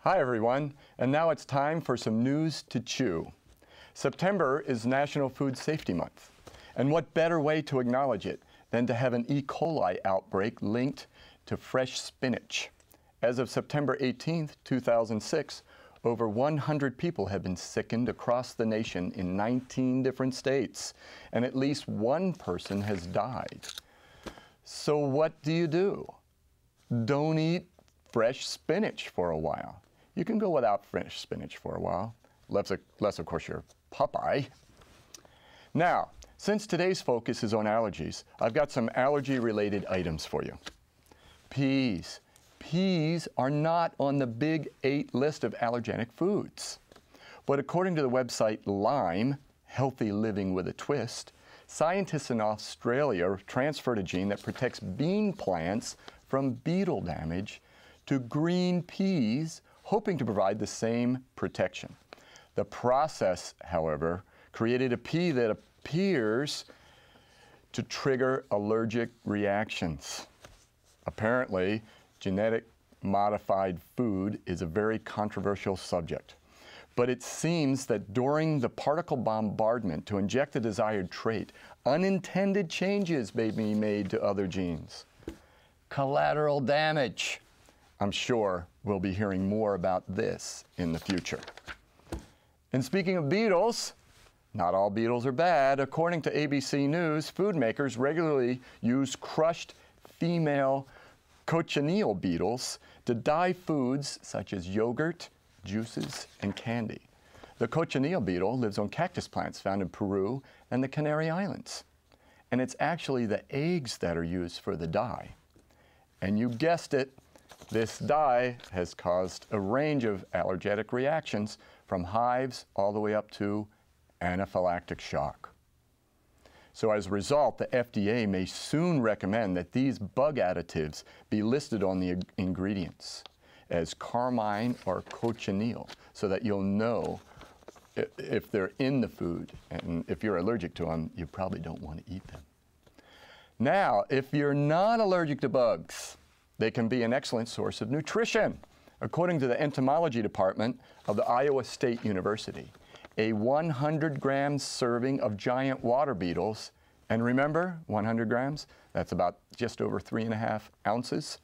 Hi everyone, and now it's time for some news to chew. September is National Food Safety Month, and what better way to acknowledge it than to have an E. coli outbreak linked to fresh spinach. As of September 18, 2006, over 100 people have been sickened across the nation in 19 different states, and at least one person has died. So what do? Don't eat fresh spinach for a while. You can go without fresh spinach for a while, unless of course you're Popeye. Now, since today's focus is on allergies, I've got some allergy-related items for you. Peas. Peas are not on the Big 8 list of allergenic foods. But according to the website Lyme, Healthy Living with a Twist, scientists in Australia transferred a gene that protects bean plants from beetle damage to green peas, hoping to provide the same protection. The process, however, created a pea that appears to trigger allergic reactions. Apparently, genetic modified food is a very controversial subject. But it seems that during the particle bombardment to inject the desired trait, unintended changes may be made to other genes. Collateral damage. I'm sure we'll be hearing more about this in the future. And speaking of beetles, not all beetles are bad. According to ABC News, food makers regularly use crushed female cochineal beetles to dye foods such as yogurt, juices, and candy. The cochineal beetle lives on cactus plants found in Peru and the Canary Islands. And it's actually the eggs that are used for the dye. And you guessed it, this dye has caused a range of allergic reactions from hives all the way up to anaphylactic shock. So as a result, the FDA may soon recommend that these bug additives be listed on the ingredients as carmine or cochineal, so that you'll know if they're in the food. And if you're allergic to them, you probably don't want to eat them. Now, if you're not allergic to bugs, they can be an excellent source of nutrition. According to the entomology department of the Iowa State University, a 100-gram serving of giant water beetles, and remember, 100 grams, that's about just over 3.5 ounces,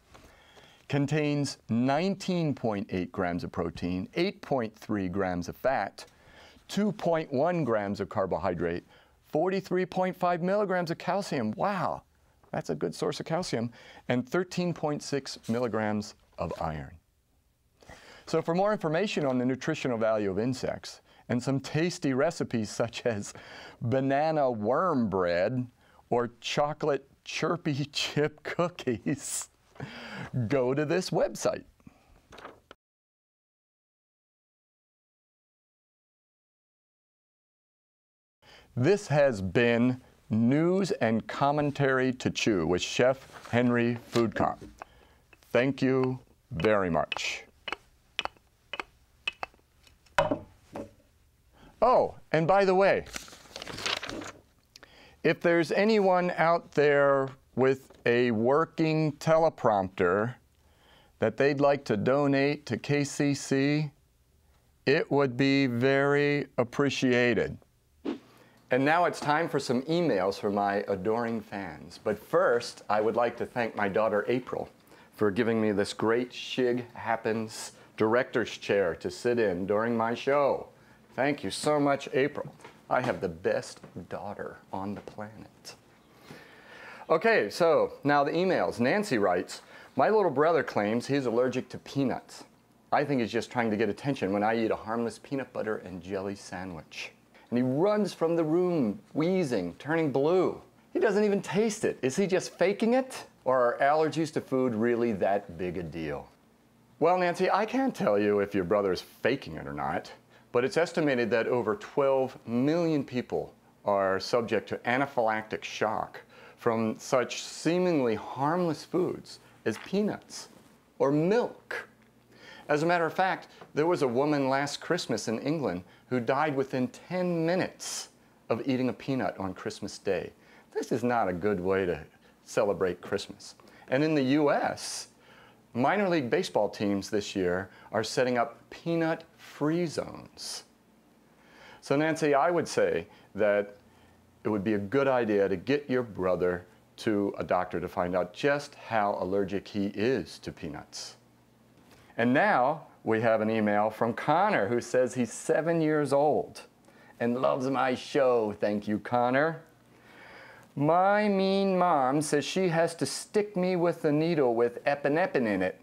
contains 19.8 grams of protein, 8.3 grams of fat, 2.1 grams of carbohydrate, 43.5 milligrams of calcium. Wow, that's a good source of calcium, and 13.6 milligrams of iron. So for more information on the nutritional value of insects and some tasty recipes such as banana worm bread or chocolate chirpy chip cookies, go to this website. This has been News and Commentary to Chew with Chef Henry Foodcom. Thank you very much. Oh, and by the way, if there's anyone out there with a working teleprompter that they'd like to donate to KCC, it would be very appreciated. And now it's time for some emails from my adoring fans. But first, I would like to thank my daughter April for giving me this great Shig Happens director's chair to sit in during my show. Thank you so much, April. I have the best daughter on the planet. Okay, so now the emails. Nancy writes, my little brother claims he's allergic to peanuts. I think he's just trying to get attention when I eat a harmless peanut butter and jelly sandwich. And he runs from the room, wheezing, turning blue. He doesn't even taste it. Is he just faking it? Or are allergies to food really that big a deal? Well, Nancy, I can't tell you if your brother is faking it or not, but it's estimated that over 12 million people are subject to anaphylactic shock from such seemingly harmless foods as peanuts or milk. As a matter of fact, there was a woman last Christmas in England who died within 10 minutes of eating a peanut on Christmas Day. This is not a good way to celebrate Christmas. And in the US, Minor League Baseball teams this year are setting up peanut-free zones. So Nancy, I would say that it would be a good idea to get your brother to a doctor to find out just how allergic he is to peanuts. And now we have an email from Connor, who says he's 7 years old and loves my show. Thank you, Connor. My mean mom says she has to stick me with a needle with epinephrine in it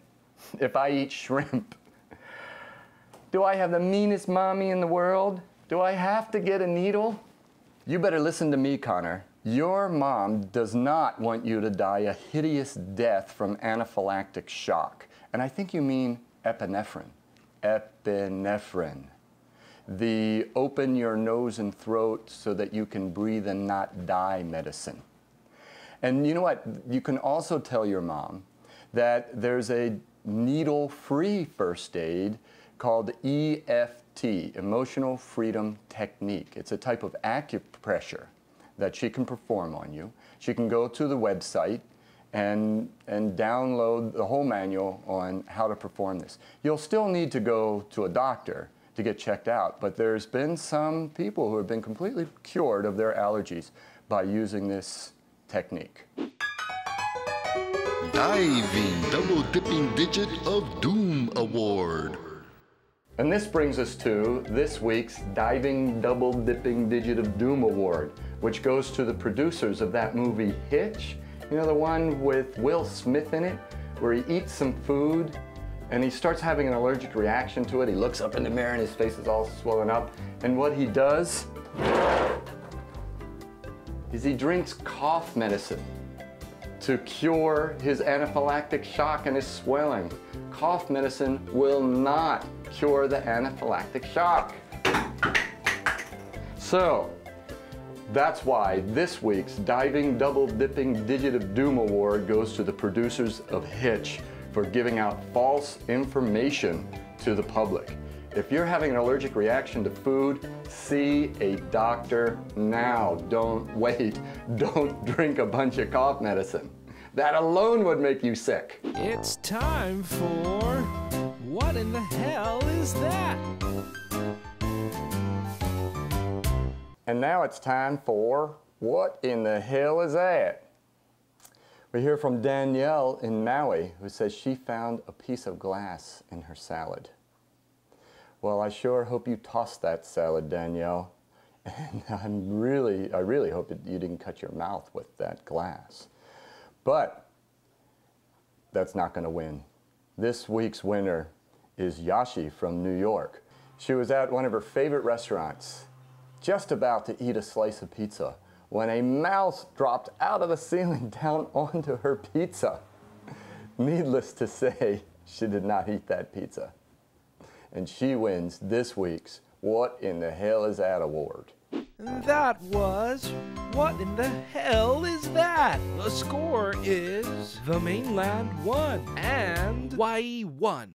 if I eat shrimp. Do I have the meanest mommy in the world? Do I have to get a needle? You better listen to me, Connor. Your mom does not want you to die a hideous death from anaphylactic shock. And I think you mean epinephrine. Epinephrine. The open your nose and throat so that you can breathe and not die medicine. And you know what? You can also tell your mom that there's a needle-free first aid called EFT, Emotional Freedom Technique. It's a type of acupressure that she can perform on you. She can go to the website and download the whole manual on how to perform this. You'll still need to go to a doctor to get checked out, but there's been some people who have been completely cured of their allergies by using this technique. Diving Double Dipping Digit of Doom Award. And this brings us to this week's Diving Double Dipping Digit of Doom Award, which goes to the producers of that movie Hitch. You know, the one with Will Smith in it, where he eats some food and he starts having an allergic reaction to it. He looks up in the mirror and his face is all swollen up. And what he does is he drinks cough medicine to cure his anaphylactic shock and his swelling. Cough medicine will not cure the anaphylactic shock. So, that's why this week's Diving Double Dipping Digit of Doom Award goes to the producers of Hitch for giving out false information to the public. If you're having an allergic reaction to food, see a doctor now. Don't wait. Don't drink a bunch of cough medicine. That alone would make you sick. It's time for What in the Hell Is That? And now it's time for What in the Hell Is That? We hear from Danielle in Maui, who says she found a piece of glass in her salad. Well, I sure hope you tossed that salad, Danielle. And I really hope that you didn't cut your mouth with that glass. But that's not going to win. This week's winner is Yashi from New York. She was at one of her favorite restaurants, just about to eat a slice of pizza, when a mouse dropped out of the ceiling down onto her pizza. Needless to say, she did not eat that pizza. And she wins this week's What in the Hell Is That award. That was What in the Hell Is That? The score is the mainland 1 and Hawaii 1.